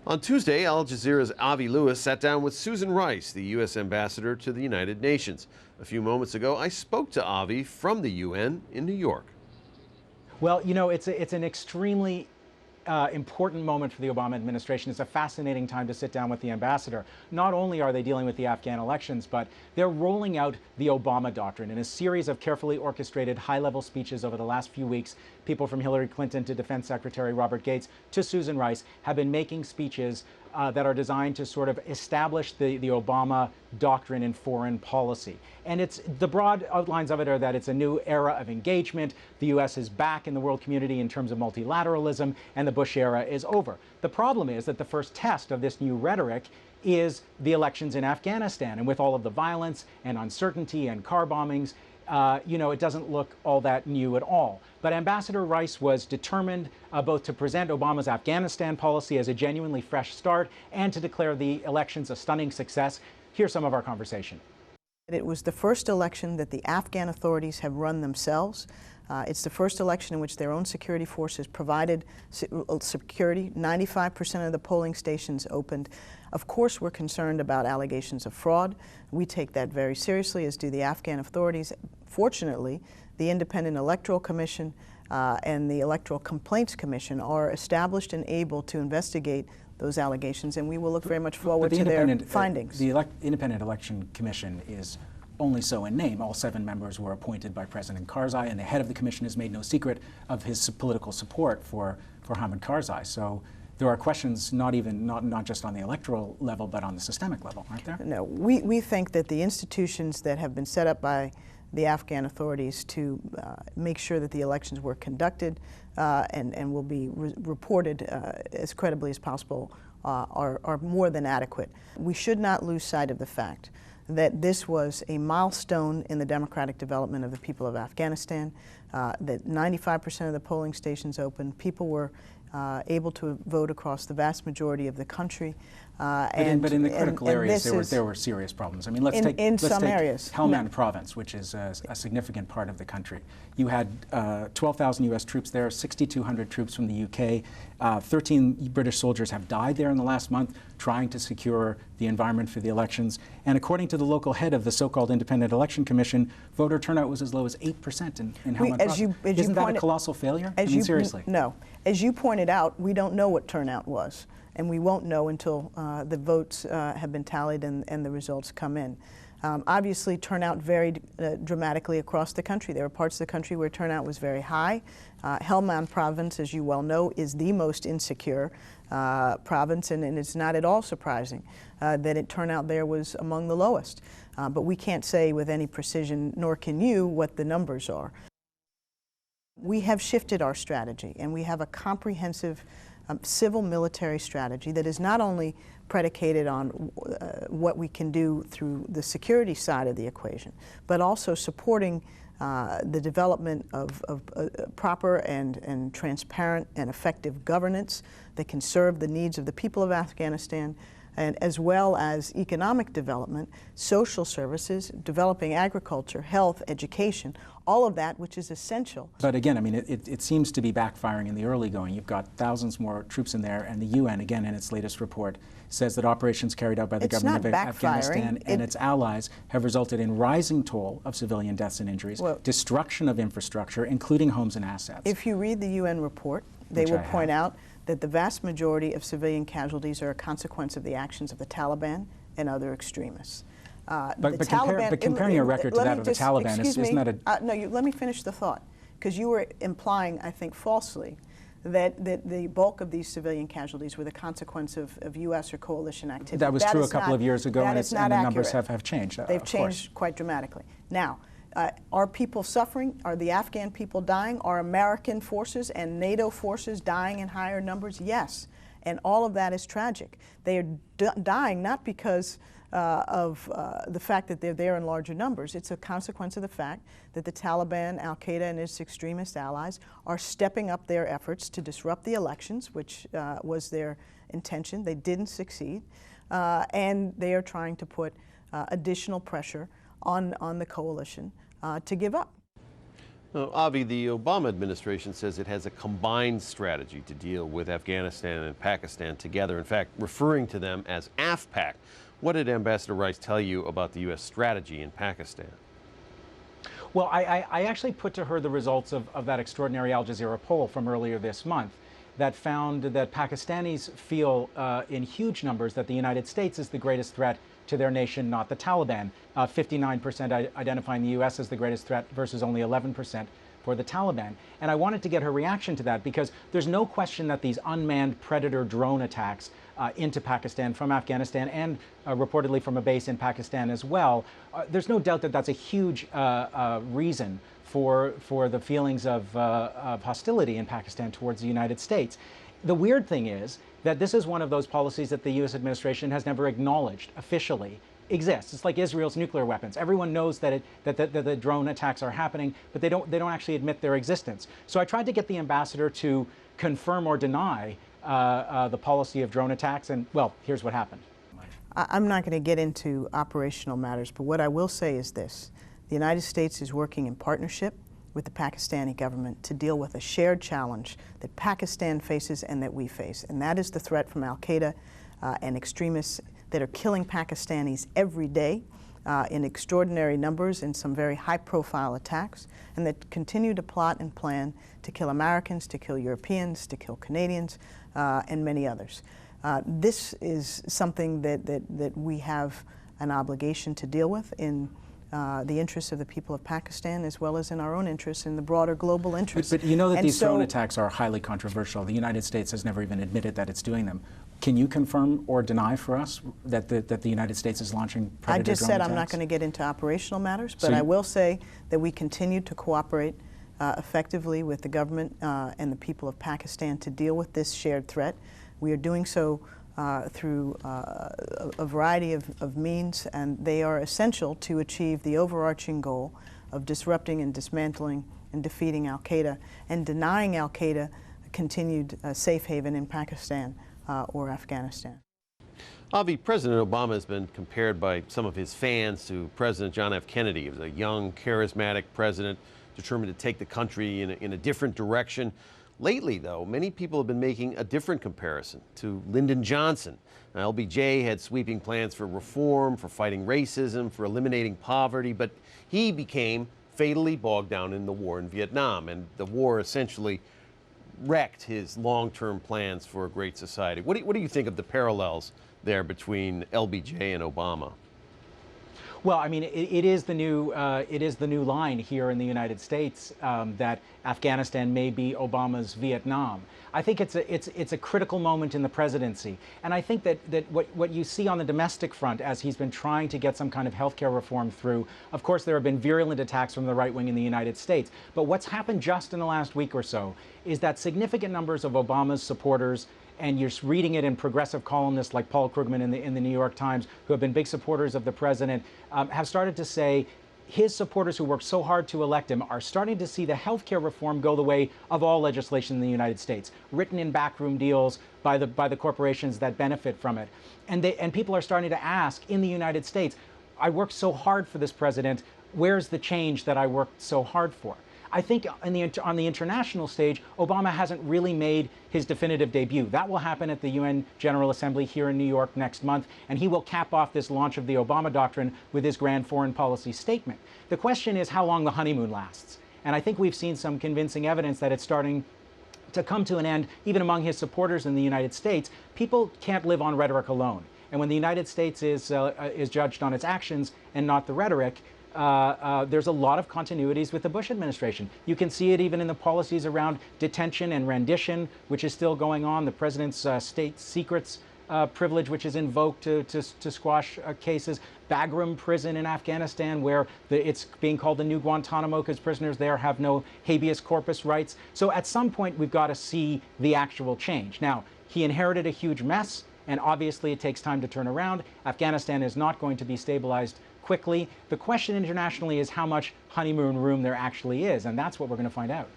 On Tuesday, Al Jazeera's Avi Lewis sat down with Susan Rice, the U.S. ambassador to the United Nations. A few moments ago, I spoke to Avi from the UN in New York. Well, you know, it's an extremely important moment for the Obama administration. It's a fascinating time to sit down with the ambassador. Not only are they dealing with the Afghan elections, but they're rolling out the Obama doctrine in a series of carefully orchestrated high-level speeches over the last few weeks. People from Hillary Clinton to Defense Secretary Robert Gates to Susan Rice have been making speeches that are designed to sort of establish the Obama doctrine in foreign policy. And it's the broad outlines of it are that it's a new era of engagement. The U.S. is back in the world community in terms of multilateralism, and the Bush era is over. The problem is that the first test of this new rhetoric is the elections in Afghanistan. And with all of the violence and uncertainty and car bombings, you know, it doesn't look all that new at all. But Ambassador Rice was determined both to present Obama's Afghanistan policy as a genuinely fresh start and to declare the elections a stunning success. Here's some of our conversation. It was the first election that the Afghan authorities have run themselves. It's the first election in which their own security forces provided security. 95% of the polling stations opened. Of course, we're concerned about allegations of fraud. We take that very seriously, as do the Afghan authorities. Fortunately, the Independent Electoral Commission and the Electoral Complaints Commission are established and able to investigate those allegations, and we will look very much forward to their findings. The Independent Election Commission is only so in name. All 7 members were appointed by President Karzai, and the head of the commission has made no secret of his political support for Hamid Karzai. So there are questions not just on the electoral level, but on the systemic level, aren't there? No, we think that the institutions that have been set up by the Afghan authorities to make sure that the elections were conducted and will be reported as credibly as possible are more than adequate. We should not lose sight of the fact that this was a milestone in the democratic development of the people of Afghanistan, that 95% of the polling stations opened. People were able to vote across the vast majority of the country. But in the critical areas, there were serious problems. I mean, let's take Helmand Province, which is a significant part of the country. You had 12,000 U.S. troops there, 6,200 troops from the U.K. 13 British soldiers have died there in the last month trying to secure the environment for the elections. And according to the local head of the so-called Independent Election Commission, voter turnout was as low as 8% in Helmand Province. Isn't that a colossal failure? I mean, seriously. No. As you pointed out, we don't know what turnout was. And we won't know until the votes have been tallied and the results come in. Obviously, turnout varied dramatically across the country. There were parts of the country where turnout was very high. Helmand Province, as you well know, is the most insecure province, and it's not at all surprising that turnout there was among the lowest. But we can't say with any precision, nor can you, what the numbers are. We have shifted our strategy, and we have a comprehensive civil-military strategy that is not only predicated on what we can do through the security side of the equation, but also supporting the development of proper and transparent and effective governance that can serve the needs of the people of Afghanistan, and as well as economic development, social services, developing agriculture, health, education, all of that which is essential. But again, I mean, it seems to be backfiring in the early going. You've got thousands more troops in there, and the UN, again, in its latest report, says that operations carried out by the government of Afghanistan and its allies have resulted in rising toll of civilian deaths and injuries, destruction of infrastructure, including homes and assets. If you read the UN report, they will point out that the vast majority of civilian casualties are a consequence of the actions of the Taliban and other extremists. But comparing your record to that of the Taliban isn't that a... No, let me finish the thought, because you were implying, I think falsely, that the bulk of these civilian casualties were the consequence of U.S. or coalition activity. That was true a couple of years ago, and the numbers have changed. They've changed quite dramatically. Now, are people suffering? Are the Afghan people dying? Are American forces and NATO forces dying in higher numbers? Yes. And all of that is tragic. They are dying not because of the fact that they're there in larger numbers. It's a consequence of the fact that the Taliban, Al-Qaeda, and its extremist allies are stepping up their efforts to disrupt the elections, which was their intention. They didn't succeed. And they are trying to put additional pressure on the coalition to give up. Avi, the Obama administration says it has a combined strategy to deal with Afghanistan and Pakistan together, in fact, referring to them as AFPAC. What did Ambassador Rice tell you about the U.S. strategy in Pakistan? Well, I actually put to her the results of that extraordinary Al Jazeera poll from earlier this month that found that Pakistanis feel in huge numbers that the United States is the greatest threat to their nation, not the Taliban. 59% identifying the U.S. as the greatest threat versus only 11% for the Taliban. And I wanted to get her reaction to that because there's no question that these unmanned predator drone attacks into Pakistan from Afghanistan and reportedly from a base in Pakistan as well, there's no doubt that that's a huge reason for the feelings of hostility in Pakistan towards the United States. The weird thing is that this is one of those policies that the U.S. administration has never acknowledged officially exists. It's like Israel's nuclear weapons. Everyone knows that the drone attacks are happening, but they don't actually admit their existence. So I tried to get the ambassador to confirm or deny the policy of drone attacks, and well, here's what happened. I'm not going to get into operational matters, but what I will say is this. The United States is working in partnership with the Pakistani government to deal with a shared challenge that Pakistan faces and that we face, and that is the threat from al-Qaeda and extremists that are killing Pakistanis every day in extraordinary numbers in some very high-profile attacks, and that continue to plot and plan to kill Americans, to kill Europeans, to kill Canadians, and many others. This is something that we have an obligation to deal with in the interests of the people of Pakistan, as well as in our own interests, in the broader global interests. But you know that these drone attacks are highly controversial. The United States has never even admitted that it's doing them. Can you confirm or deny for us that the United States is launching predator drone attacks? I just said I'm not going to get into operational matters, but I will say that we continue to cooperate effectively with the government and the people of Pakistan to deal with this shared threat. We are doing so through a variety of means, and they are essential to achieve the overarching goal of disrupting and dismantling and defeating al-Qaeda and denying al-Qaeda a continued safe haven in Pakistan or Afghanistan. Avi, President Obama has been compared by some of his fans to President John F. Kennedy. He was a young, charismatic president determined to take the country in a different direction. Lately, though, many people have been making a different comparison to Lyndon Johnson. Now, LBJ had sweeping plans for reform, for fighting racism, for eliminating poverty, but he became fatally bogged down in the war in Vietnam, and the war essentially wrecked his long-term plans for a great society. What do you think of the parallels there between LBJ and Obama? Well, I mean, it is the new line here in the United States that Afghanistan may be Obama's Vietnam. I think it's a critical moment in the presidency, and I think that what you see on the domestic front as he's been trying to get some kind of healthcare reform through. Of course, there have been virulent attacks from the right wing in the United States, but what's happened just in the last week or so is that significant numbers of Obama's supporters, and you're reading it in progressive columnists like Paul Krugman in the New York Times, who have been big supporters of the president, have started to say his supporters who worked so hard to elect him are starting to see the health care reform go the way of all legislation in the United States, written in backroom deals by the corporations that benefit from it. And people are starting to ask in the United States, I worked so hard for this president, where's the change that I worked so hard for? I think on the international stage, Obama hasn't really made his definitive debut. That will happen at the UN General Assembly here in New York next month, and he will cap off this launch of the Obama Doctrine with his grand foreign policy statement. The question is how long the honeymoon lasts. And I think we've seen some convincing evidence that it's starting to come to an end, even among his supporters in the United States. People can't live on rhetoric alone. And when the United States is judged on its actions and not the rhetoric, there's a lot of continuities with the Bush administration. You can see it even in the policies around detention and rendition, which is still going on, the president's state secrets privilege, which is invoked to squash cases, Bagram prison in Afghanistan, where it's being called the new Guantanamo because prisoners there have no habeas corpus rights. So at some point, we've got to see the actual change. Now, he inherited a huge mess, and obviously it takes time to turn around. Afghanistan is not going to be stabilized quickly. The question internationally is how much honeymoon room there actually is, and that's what we're going to find out.